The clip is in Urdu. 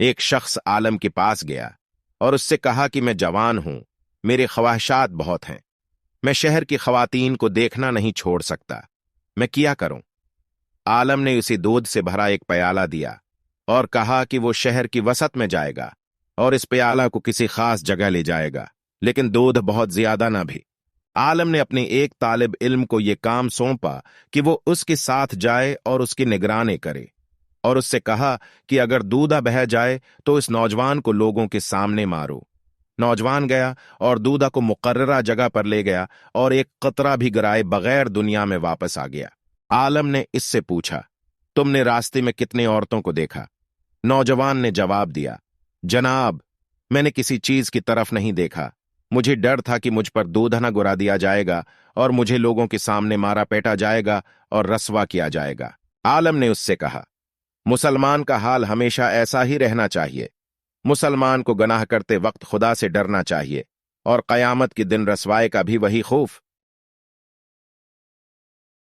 ایک شخص عالم کے پاس گیا اور اس سے کہا کہ میں جوان ہوں، میرے خواہشات بہت ہیں، میں شہر کی خواتین کو دیکھنا نہیں چھوڑ سکتا، میں کیا کروں؟ عالم نے اسے دودھ سے بھرا ایک پیالہ دیا اور کہا کہ وہ شہر کی وسط میں جائے گا اور اس پیالہ کو کسی خاص جگہ لے جائے گا، لیکن دودھ بہت زیادہ نہ بھی۔ عالم نے اپنے ایک طالب علم کو یہ کام سونپا کہ وہ اس کے ساتھ جائے اور اس کی نگرانی کرے، اور اس سے کہا کہ اگر دودھا بہہ جائے تو اس نوجوان کو لوگوں کے سامنے مارو۔ نوجوان گیا اور دودھا کو مقررہ جگہ پر لے گیا اور ایک قطرہ بھی گرائے بغیر دنیا میں واپس آ گیا۔ عالم نے اس سے پوچھا، تم نے راستے میں کتنی عورتوں کو دیکھا؟ نوجوان نے جواب دیا، جناب، میں نے کسی چیز کی طرف نہیں دیکھا، مجھے ڈر تھا کہ مجھ پر دودھ نہ گرا دیا جائے گا اور مجھے لوگوں کے سامنے مارا پیٹا جائے گا اور رسوا کیا جائے گا۔ عالم نے اس سے کہا، مسلمان کا حال ہمیشہ ایسا ہی رہنا چاہیے، مسلمان کو گناہ کرتے وقت خدا سے ڈرنا چاہیے اور قیامت کے دن رسوائی کا بھی وہی خوف۔